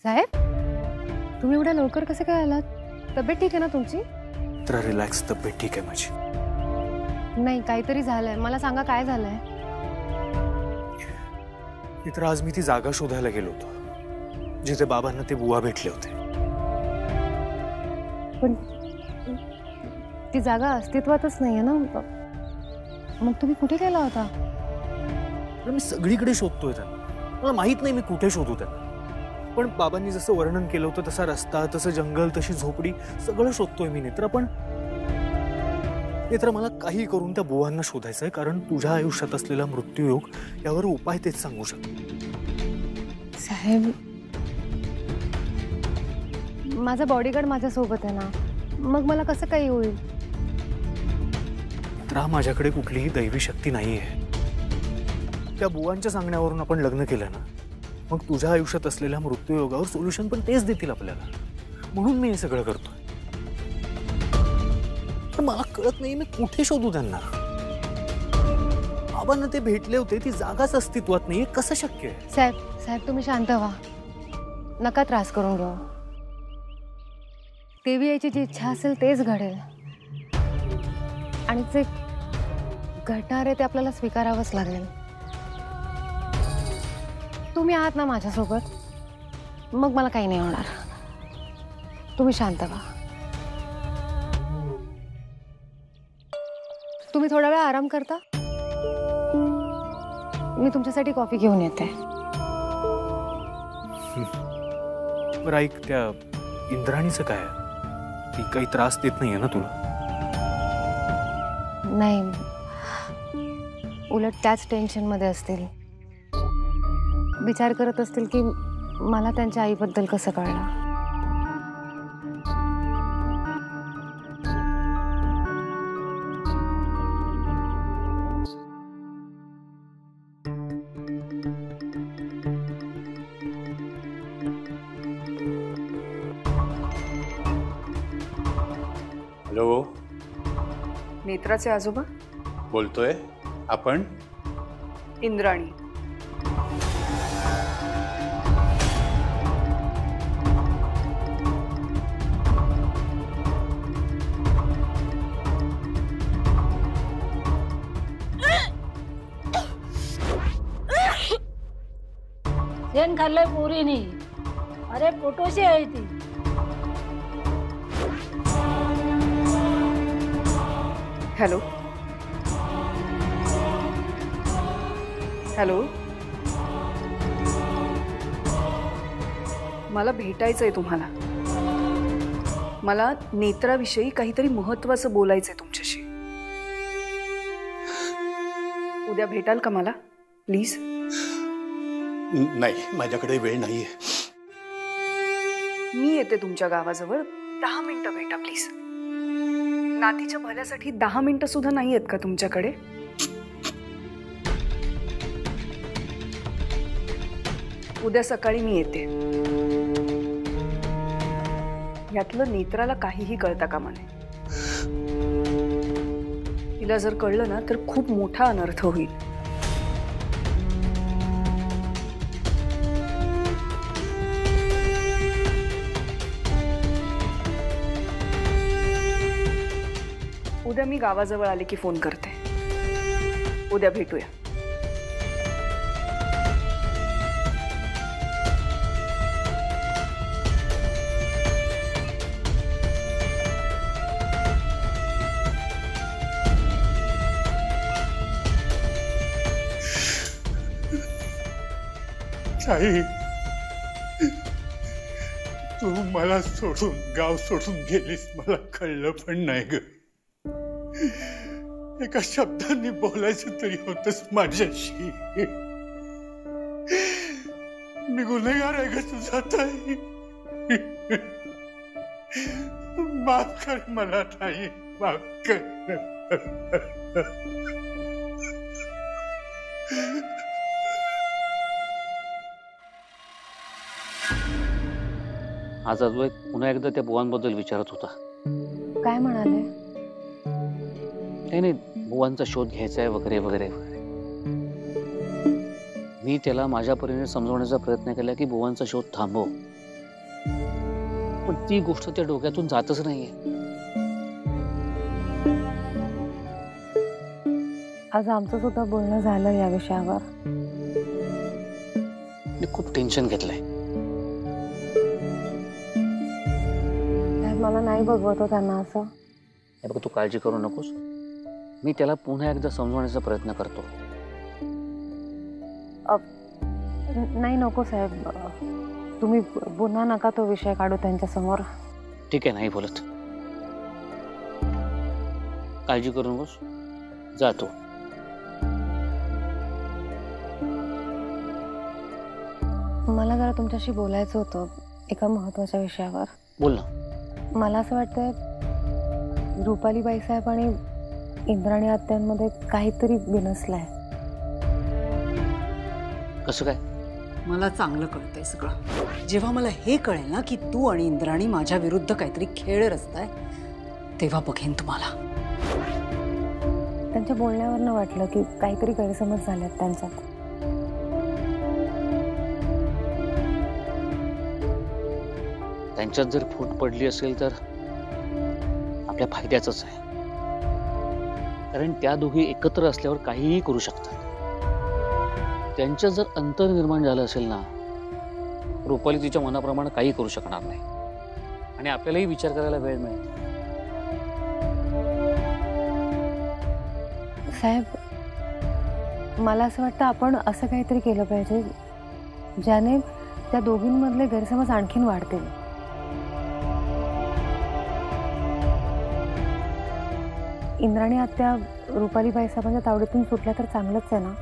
साहेब, तुम्ही एवढ्या लवकर कसे काय आलात? तब्येत ठीक आहे ना तुमची? तर रिलॅक्स, तब्येत ठीक आहे माझी. नाही, काहीतरी झालंय. मला सांगा काय झालंय. मित्र, आज मी ती जागा शोधायला गेलो होतो जिथे बाबांना ते बुवा भेटले होते. पण ती जागा अस्तित्वातच नाहीये ना. मग तुम्ही कुठे गेला होता? मी सगळीकडे शोधतोय त्यांना. मला माहित नाही मी कुठे शोधू त्यांना. पण बाबांनी जसं वर्णन केलं होतं तसा रस्ता, तसं जंगल, तशी झोपडी सगळं शोधतोय मी नेत्र. पण नेत्र, मला काही करून त्या बुवांना शोधायचंय, कारण तुझ्या आयुष्यात असलेला मृत्यूयोग यावर उपाय तेच सांगू शकतो. साहेब, माझा बॉडीगार्ड माझ्या सोबत आहे ना, मग मला कसं काही होईल? मित्रा, माझ्याकडे कुठलीही दैवी शक्ती नाहीये. त्या बुवांच्या सांगण्यावरून आपण लग्न केलं ना, मग तुझ्या आयुष्यात असलेल्या मृत्यूयोगावर सोल्युशन पण तेच देतील आपल्याला. म्हणून मी हे सगळं करतोय. पण मला कळत नाही मी कुठे शोधू त्यांना. बाबांना ते भेटले होते, ती जागाच अस्तित्वात नाही. कसं शक्य आहे? साहेब, तुम्ही शांत व्हा. नका त्रास करून घेऊ. देवी याची जी इच्छा असेल तेच घडेल. आणि जे घडणार आहे ते आपल्याला स्वीकारावंच लागेल. तुम्ही आहात ना माझ्यासोबत, मग मला काही नाही होणार. तुम्ही शांत व्हा. तुम्ही थोडा वेळ आराम करता? मी तुमच्यासाठी कॉफी घेऊन येते. बरं ऐक, त्या इंद्राणीचं काय? ती काही त्रास देत नाहीये ना तुला? नाही, उलट त्याच टेन्शनमध्ये असतील. विचार करत असतील की मला त्यांच्या आईबद्दल कसं कळलं. हॅलो, नेत्राचे आजोबा बोलतोय. आपण? इंद्राणी. शेण खाल्लंय पोरीनी. अरे पोटोशी आहे ती. हॅलो हॅलो, मला भेटायचंय तुम्हाला. मला नेत्राविषयी काहीतरी महत्त्वाचं बोलायचंय तुमच्याशी. उद्या भेटाल का मला प्लीज? नाही, माझ्याकडे वेळ नाहीये. मी येते तुमच्या गावाजवळ. 10 मिनिटं भेटा प्लीज. नातीच्या भल्यासाठी 10 मिनिटं सुद्धा नाही आहेत का तुमच्याकडे? उद्या सकाळी मी येते. यातलं नेत्राला काहीही कळता कामा नये. तिला जर कळलं ना तर खूप मोठा अनर्थ होईल. उद्या मी गावाजवळ आले की फोन करते. उद्या भेटूया. आई, तू मला सोडून, गाव सोडून गेलीस, मला कळलं पण नाही ग. एका शब्दांनी बोलायचं तरी होतंस माझ्याशी. मी गुन्हेगार आहे ग तुझा ताई. माफ कर मला ताई, माफ कर. आज अद्वैत पुन्हा एकदा त्या बुवांबद्दल विचारत होता. काय म्हणाले? नाही, बुवांचा शोध घ्यायचा आहे वगैरे वगैरे वगैरे. मी त्याला माझ्या परीने समजवण्याचा प्रयत्न केला की बुवांचा शोध थांबव. पण ती गोष्ट त्या डोक्यातून जातच नाहीये. आज आमचं सुद्धा बोलणं झालं या विषयावर. मी खूप टेन्शन घेतलंय. मला नाही बघवतो त्यांना असं. हे बघ, तू काळजी करू नकोस. मी त्याला पुन्हा एकदा समजवण्याचा प्रयत्न करतो. नाही नको साहेब, तुम्ही पुन्हा नका तो विषय काढू त्यांच्या समोर. ठीक आहे, नाही बोलत. काळजी करू नकोस, जातो. मला जरा तुमच्याशी बोलायचं होतं एका महत्वाच्या विषयावर. बोल ना. मला असं वाटतंय रुपालीबाई साहेब आणि इंद्राणी आत्यांमध्ये काहीतरी बिनसलंय. कसं काय? मला चांगलं कळतंय सगळं. जेव्हा मला हे कळेल ना की तू आणि इंद्राणी माझ्या विरुद्ध काहीतरी खेळ रचताय, तेव्हा बघेन तुम्हाला. त्यांच्या बोलण्यावरनं वाटलं की काहीतरी गैरसमज झालेत त्यांच्यात. त्यांच्यात जर फूट पडली असेल तर आपल्या फायद्याचंच आहे. कारण त्या दोघी एकत्र असल्यावर काहीही करू शकतात. त्यांच्यात जर अंतर निर्माण झालं असेल ना, रुपाली तिच्या मनाप्रमाणे काही करू शकणार नाही आणि आपल्यालाही विचार करायला वेळ मिळेल. साहेब, मला असं वाटतं आपण असं काहीतरी केलं पाहिजे ज्याने त्या दोघींमधले गैरसमज आणखीन वाढतील. इंद्राणी आत्या रुपालीबाई साहेबांच्या तावडीतून सुटल्या तर चांगलंच आहे ना.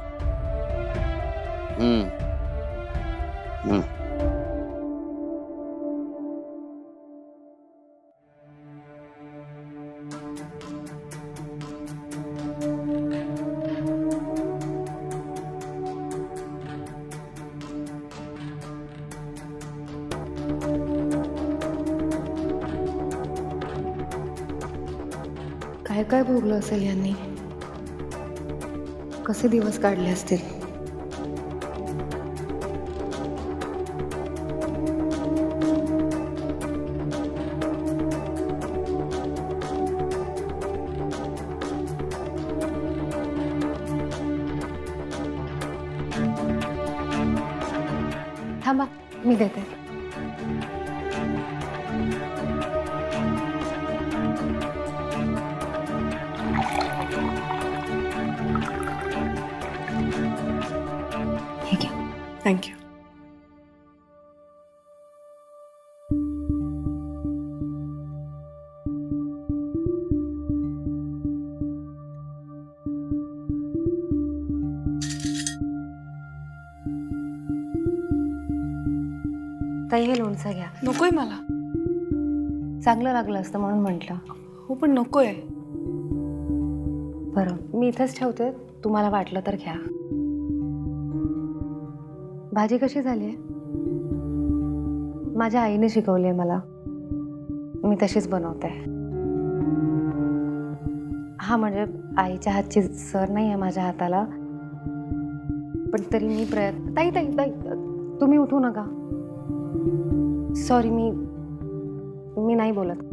काय काय भोगलं असेल यांनी, कसे दिवस काढले असतील. थांबा, मी देते. थँक्यू. ताई, हे लोणचं घ्या. नकोय मला. चांगलं लागलं असतं म्हणून म्हटलं. हो, पण नकोय. बरं, मी इथंच ठेवते, तुम्हाला वाटलं तर घ्या. भाजी कशी झाली? माझ्या आईने शिकवली आहे मला, मी तशीच बनवते. हा, म्हणजे आईच्या हातची सर नाही आहे माझ्या हाताला, पण तरी मी प्रयत्न. ताई ताई ताई, तुम्ही उठू नका. सॉरी, मी नाही बोलत.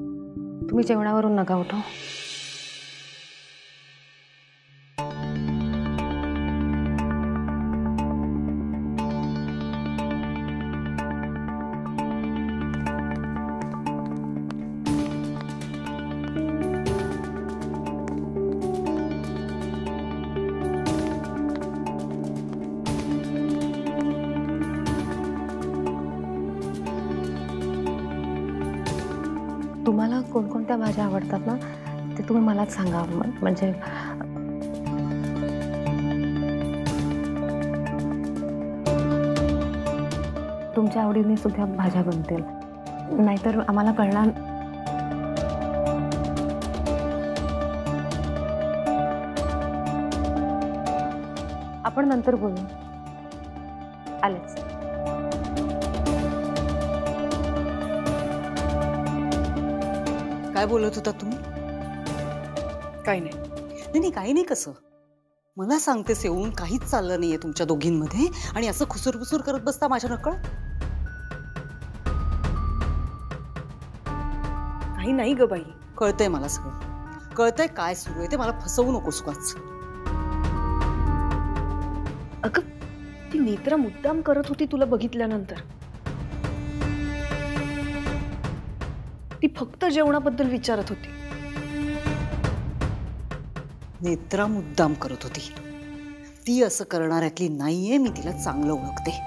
तुम्ही जेवणावरून नका उठू. तुम्हाला कोणकोणत्या भाज्या आवडतात ना, ते तुम्ही मलाच सांगा. म्हणजे तुमच्या आवडीने सुद्धा भाज्या बनतील, नाहीतर आम्हाला कळणार. आपण नंतर बोलू. आलेच. काय बोलत होता तुम्ही? काही नाही. नाही, काही नाही. कसं मला सांगतेस येऊन काहीच चाललं नाहीये तुमच्या दोघींमध्ये आणि असं खुसूरफुसूर करत बसता माझ्या नकळत. नाही नाही ग बाई. कळतंय मला सगळं, कळतंय काय सुरू आहे ते. मला फसवू नकोस उगाच. अगं ती नेत्रा मुद्दाम करत होती तुला बघितल्यानंतर. ती फक्त जेवणाबद्दल विचारत होती. नेत्रा मुद्दाम करत होती. ती असं करणाऱ्यातली नाहीये, मी तिला चांगलं ओळखते.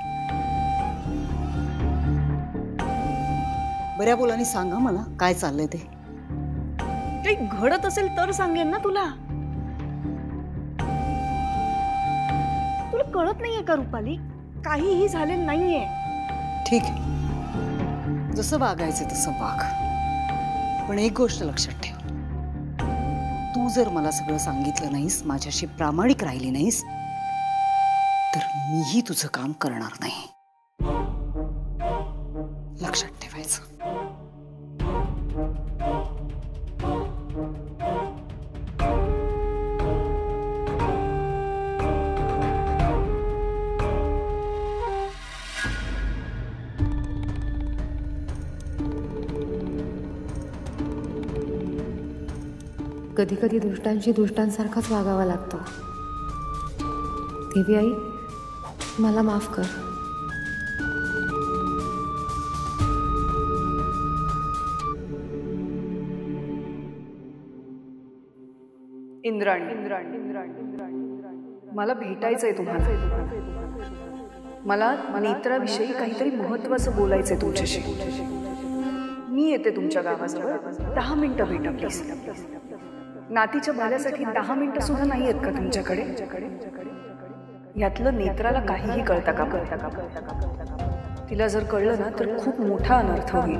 बऱ्या बोलानी सांगा मला काय चाललंय ते. काही घडत असेल तर सांगेन ना तुला. तुला कळत नाहीये का रुपाली, काहीही झालेलं नाहीये. ठीक आहे, जसं वागायचं तसं वाग. पण एक गोष्ट लक्षात ठेव, तू जर मला सगळं सांगितलं नाहीस, माझ्याशी प्रामाणिक राहिली नाहीस, तर मीही तुझं काम करणार नाही. लक्षात ठेवायचं. कधी कधी दुष्टांशी दुष्टांसारखंच वागावं लागतं. देवी आई, मला माफ कर. इंद्राणी, मला भेटायचंय तुम्हाला. मला नेत्राविषयी काहीतरी महत्वाचं बोलायचंय तुमच्याशी. मी येते तुमच्या गावाजवळ. 10 मिनिटं भेटा प्लीज. नातीच्या भल्यासाठी 10 मिनिटं सुद्धा नाही आहेत का तुमच्याकडे? यातलं नेत्राला काहीही कळतं का? तिला जर कळलं ना तर खूप मोठा अनर्थ होईल.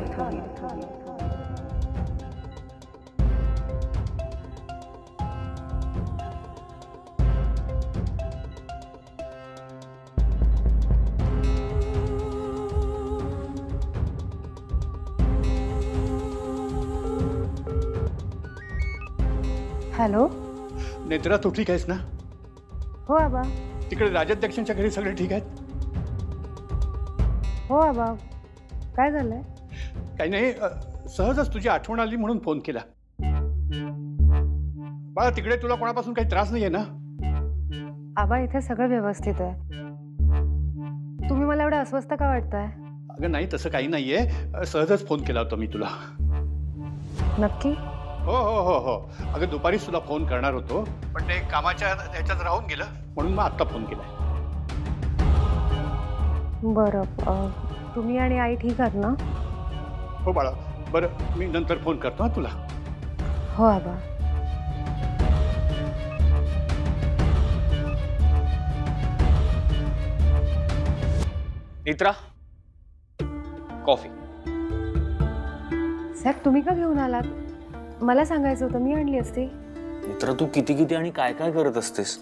हॅलो. नेत्रा, तू ठीक आहेस ना? हो आबा. तिकडे राजाध्यक्षांच्या घरी सगळे ठीक आहेत? हो आबा. काय झालंय? काही नाही, सहजच तुझी आठवण आली म्हणून फोन केला. बाळा, तिकडे तुला कोणापासून काही त्रास नाहीये ना? आबा, इथे सगळं व्यवस्थित आहे. तुम्ही मला एवढं अस्वस्थ का वाटताय? अगं नाही, तसं काही नाहीये. सहजच फोन केला होता मी तुला. नक्की? हो हो हो हो. अगं दुपारीच तुला फोन करणार होतो, पण ते कामाच्या ह्याच्यात राहून गेलं, म्हणून मग आत्ता फोन केलाय. बरं, तुम्ही आणि आई ठीक आहात ना? हो बाळा. बरं, मी नंतर फोन करतो हा तुला. हो आबा. नेत्रा, कॉफी. साहेब, तुम्ही का घेऊन आलात? मला सांगायचं होतं, मी आणली असती. नेत्रा, तू किती आणि काय काय करत असतेस?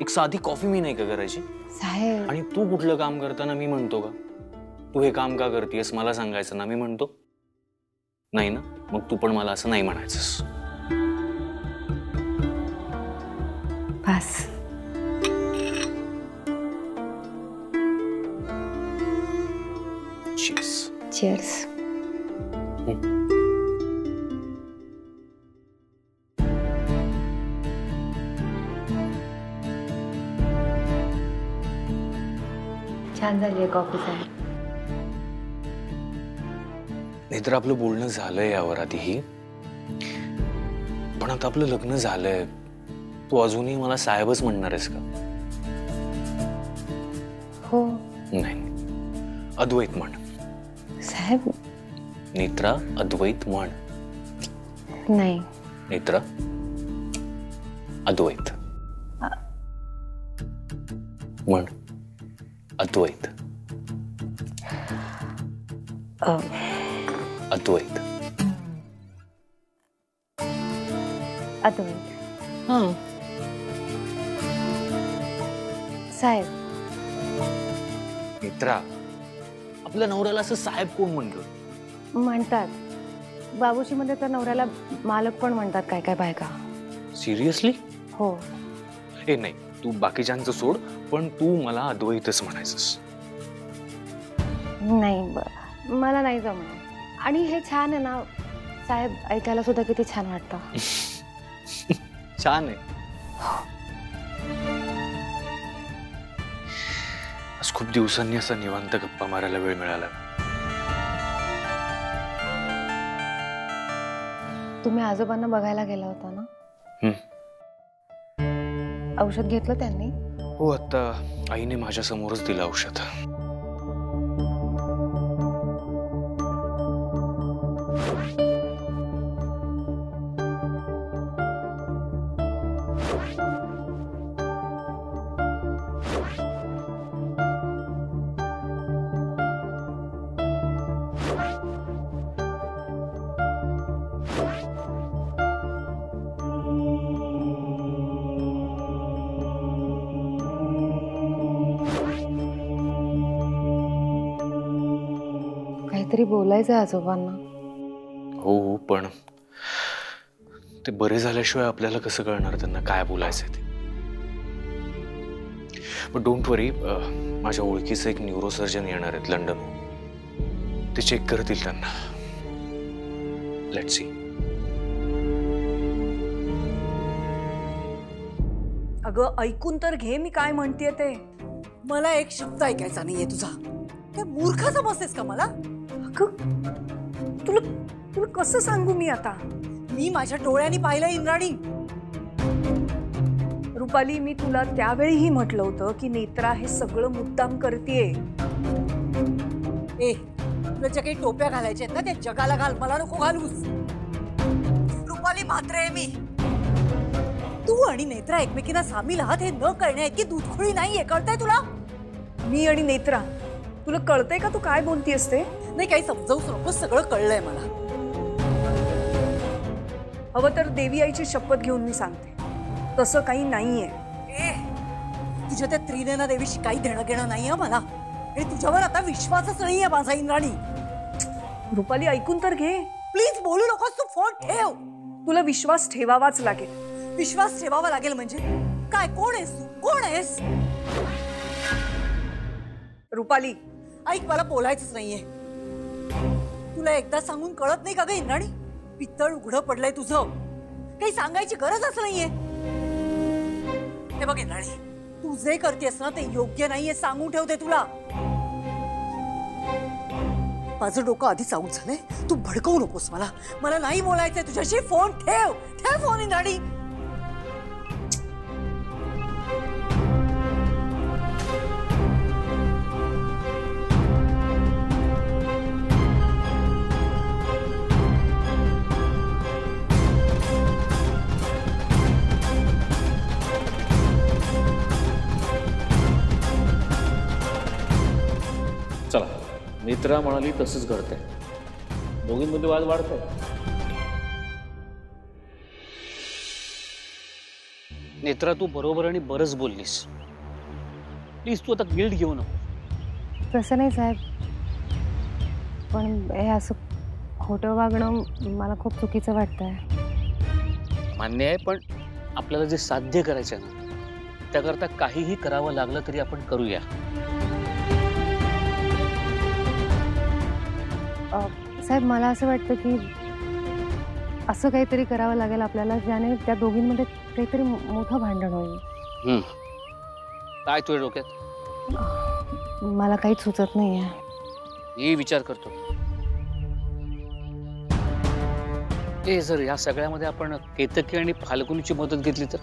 एक साधी कॉफी मी नाही का करायची? साहेब. आणि तू कुठलं काम करताना मी म्हणतो का तू हे काम का करतेस मला सांगायचं ना? मी म्हणतो नाही ना, मग तू पण मला असं नाही म्हणायचंस. बस. चीज. चीयर्स. छान झाली आहे कॉफी साहेब. नाहीतर आपलं बोलणं झालंय यावर आधीही, पण आता आपलं लग्न झालंय. तू अजूनही मला साहेबच म्हणणार आहेस का? हो. नाही, अद्वैत म्हण. साहेब. नेत्रा, अद्वैत म्हण. नाही. नेत्रा, अद्वैत म्हण. अद्वैत. अद्वैत. अद्वैत. साहेब. नेत्रा, आपल्या नवऱ्याला असं साहेब कोण म्हणतो? म्हणतात. बाबूशीमध्ये तर नवऱ्याला मालक पण म्हणतात काय काय बायका. सिरियसली? हो. ए नाही, तू बाकीच्यांचं सोड, पण तू मला अद्वैतच म्हणायचंस. नाही, मला नाही जमणार. आणि हे छान आहे ना, साहेब ऐकायला सुद्धा किती छान वाटतं. छान आहे. आज खूप दिवसांनी असा निवांत गप्पा मारायला वेळ मिळाला. तुम्ही आजोबांना बघायला गेला होता ना? औषध घेतलं त्यांनी? हो, आता आईने माझ्या समोरच दिलं औषध. काहीतरी बोलायचं आजोबांना. हो, पण ते बरे झाल्याशिवाय आपल्याला कसं कळणार त्यांना काय बोलायचंय ते. पण डोंट वरी, माझ्या ओळखीचं एक न्यूरोसर्जन येणार आहेत लंडन. ते चेक करतील त्यांना. Let's see. अगं ऐकून तर घे मी काय म्हणतेय ते. मला एक शब्द ऐकायचा नाहीये तुझा. काय मूर्ख समजतेस का मला? अगं तुला तुला कसं सांगू मी आता? मी माझ्या डोळ्यांनी पाहिलं इंद्राणी. रुपाली, मी तुला त्यावेळीही म्हटलं होतं की नेत्रा हे सगळं मुद्दाम करतेय. ए, तुला ज्या काही टोप्या घालायच्या आहेत ना त्या जगाला घाल, मला नको घालूस. रुपाली म्हात्रे आहे मी. तू आणि नेत्रा एकमेकींना सामील आहात हे न कळण्या इतकी दूधखोळी नाहीये, कळतंय तुला? मी आणि नेत्रा, तुला कळतंय का तू काय बोलतीयस ते? नाही, काही समजावूच नको, सगळं कळलंय मला. हवं तर देवी आईची शपथ घेऊन मी सांगते, तसं काही नाहीये. ए, तुझ्या त्या त्रिनेना देवीशी काही देणं घेणं नाहीये मला, आणि तुझ्यावर आता विश्वासच नाहीये माझा इंद्राणी. रुपाली ऐकून तर घे. प्लीज बोलू नकोस, तू फोन ठेव. तुला विश्वास ठेवावाच लागेल. विश्वास ठेवावा लागेल म्हणजे काय? कोण आहेस तू? कोण आहेस? रुपाली ऐक, मला बोलायचंच नाहीये. तुला एकदा सांगून कळत नाही का ग इंद्राणी? पित्तळ उघडं पडलंय तुझं, काही सांगायची गरजच नाहीये. हे बघ इंद्राणी, तू जे करतेस ना ते योग्य नाहीये, सांगून ठेवते तुला. माझं डोकं आधीच आऊट झालंय, तू भडकवू नकोस मला. मला नाही बोलायचंय तुझ्याशी. फोन ठेव. ठेव फोन इंद्राणी. चला, नेत्रा म्हणाली तसंच घडतंय. दोघींमध्ये वाद वाढतंय. नेत्रा, तू बरोबर आणि बरंच बोललीस. प्लीज तू आता गिल्ट घेऊ नको. तसं नाही साहेब, पण हे असं खोटं वागणं मला खूप चुकीचं वाटतंय. मान्य आहे, पण आपल्याला जे साध्य करायचं आहे ना त्याकरता काहीही करावं लागलं तरी आपण करूया. साहेब, मला असं वाटतं की असं काहीतरी करावं लागेल आपल्याला ज्याने त्या दोघींमध्ये काहीतरी मोठं भांडण होईल. काय तुझ्या डोक्यात? मला काहीच सुचत नाही आहे. मी विचार करतो. ए, जर या सगळ्यामध्ये आपण केतकी आणि फाल्गुनीची मदत घेतली तर?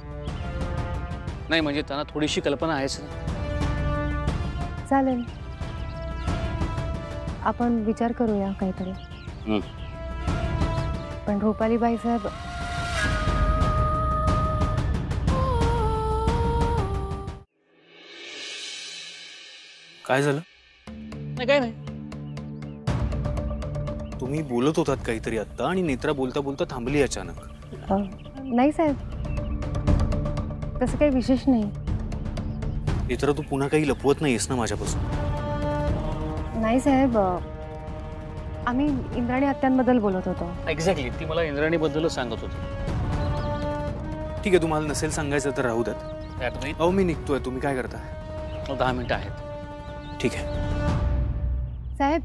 नाही म्हणजे त्यांना थोडीशी कल्पना आहेच ना. चालेल, आपण विचार करूया काहीतरी. पण रुपालीबाई साहेब, काय झालं? नाही, काय नाही. तुम्ही बोलत होतात काहीतरी आता आणि नेत्रा बोलता बोलता थांबली अचानक. नाही साहेब, तसं काही विशेष नाही. नेत्रा, तू पुन्हा काही लपवत नाहीस ना माझ्यापासून? नाही साहेब, आम्ही इंद्राणी आत्यांबद्दल बोलत होतो. एक्झॅक्टली, ती मला इंद्राणीबद्दलच सांगत होती. ठीक आहे, तुम्हाला नसेल सांगायचं तर राहू द्यात. अहो, मी निघतोय. तुम्ही काय करता? 10 मिनिटं आहेत. ठीक आहे साहेब.